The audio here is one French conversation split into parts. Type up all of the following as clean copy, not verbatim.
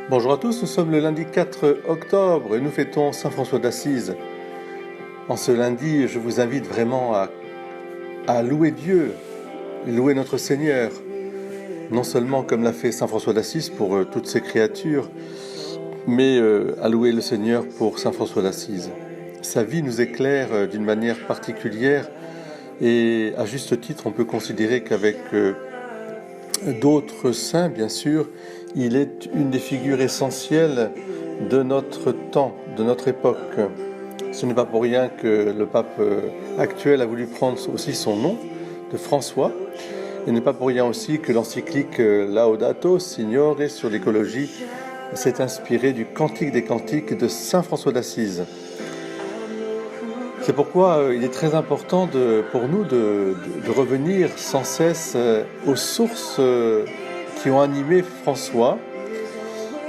Bonjour à tous, nous sommes le lundi 4 octobre et nous fêtons Saint François d'Assise. En ce lundi, je vous invite vraiment à louer Dieu, louer notre Seigneur, non seulement comme l'a fait Saint François d'Assise pour toutes ses créatures, mais à louer le Seigneur pour Saint François d'Assise. Sa vie nous éclaire d'une manière particulière et à juste titre, on peut considérer qu'avec d'autres saints, bien sûr, il est une des figures essentielles de notre temps, de notre époque. Ce n'est pas pour rien que le pape actuel a voulu prendre aussi son nom, de François. Il n'est pas pour rien aussi que l'encyclique Laudato Signore sur l'écologie s'est inspirée du Cantique des Cantiques de Saint François d'Assise. C'est pourquoi il est très important pour nous de revenir sans cesse aux sources qui ont animé François.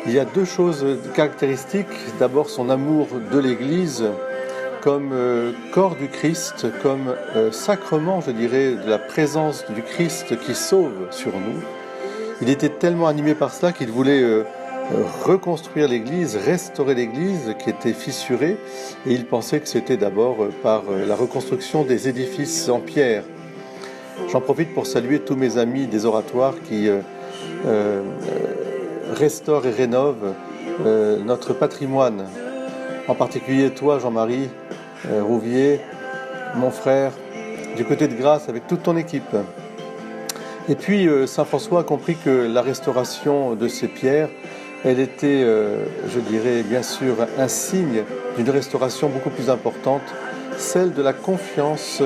Il y a deux choses caractéristiques. D'abord, son amour de l'Église comme corps du Christ, comme sacrement, je dirais, de la présence du Christ qui sauve sur nous. Il était tellement animé par cela qu'il voulait reconstruire l'Église, restaurer l'Église qui était fissurée, et il pensait que c'était d'abord par la reconstruction des édifices en pierre. J'en profite pour saluer tous mes amis des oratoires qui restaurent et rénovent notre patrimoine, en particulier toi Jean-Marie Rouvier, mon frère, du côté de Grasse avec toute ton équipe. Et puis Saint François a compris que la restauration de ces pierres, elle était, je dirais bien sûr, un signe d'une restauration beaucoup plus importante, celle de la confiance,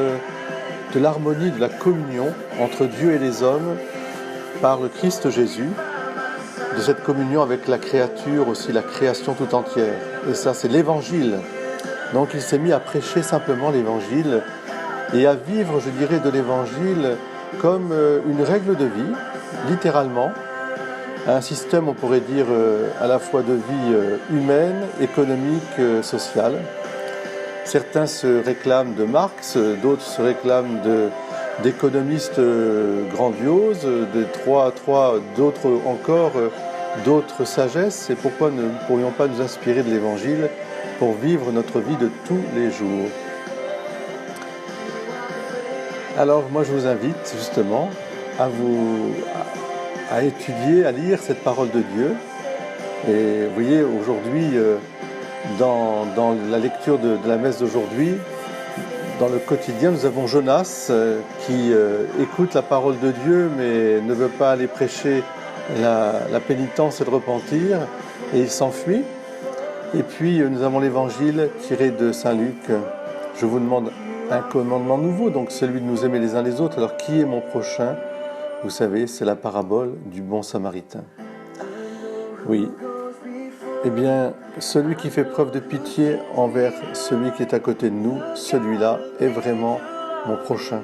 de l'harmonie, de la communion entre Dieu et les hommes par le Christ Jésus, de cette communion avec la créature, aussi la création tout entière. Et ça, c'est l'Évangile. Donc il s'est mis à prêcher simplement l'Évangile et à vivre, je dirais, de l'Évangile comme une règle de vie, littéralement, un système, on pourrait dire, à la fois de vie humaine, économique, sociale. Certains se réclament de Marx, d'autres se réclament d'économistes grandioses, d'autres encore, d'autres sagesses. Et pourquoi ne pourrions pas nous inspirer de l'Évangile pour vivre notre vie de tous les jours? Alors moi je vous invite justement à étudier, à lire cette parole de Dieu. Et vous voyez, aujourd'hui, dans la lecture de la messe d'aujourd'hui, dans le quotidien, nous avons Jonas qui écoute la parole de Dieu, mais ne veut pas aller prêcher la pénitence et le repentir, et il s'enfuit. Et puis nous avons l'évangile tiré de Saint Luc. Je vous demande un commandement nouveau, donc celui de nous aimer les uns les autres. Alors qui est mon prochain? Vous savez, c'est la parabole du bon samaritain. Oui. Eh bien, celui qui fait preuve de pitié envers celui qui est à côté de nous, celui-là est vraiment mon prochain.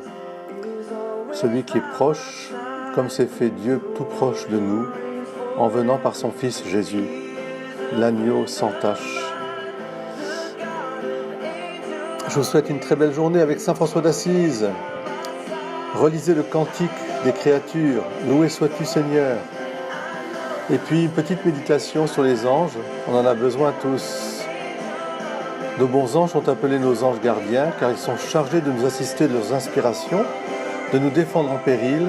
Celui qui est proche, comme s'est fait Dieu tout proche de nous, en venant par son Fils Jésus, l'agneau sans tache. Je vous souhaite une très belle journée avec Saint François d'Assise. Relisez le cantique des créatures, loué sois-tu Seigneur. Et puis une petite méditation sur les anges, on en a besoin tous. Nos bons anges sont appelés nos anges gardiens car ils sont chargés de nous assister de leurs inspirations, de nous défendre en péril,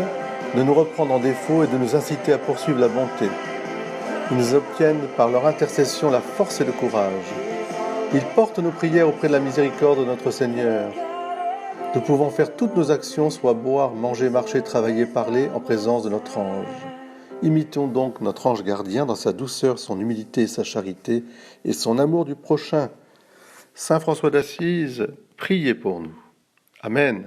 de nous reprendre en défaut et de nous inciter à poursuivre la bonté. Ils nous obtiennent par leur intercession la force et le courage. Ils portent nos prières auprès de la miséricorde de notre Seigneur. Nous pouvons faire toutes nos actions, soit boire, manger, marcher, travailler, parler, en présence de notre ange. Imitons donc notre ange gardien dans sa douceur, son humilité, sa charité et son amour du prochain. Saint François d'Assise, priez pour nous. Amen.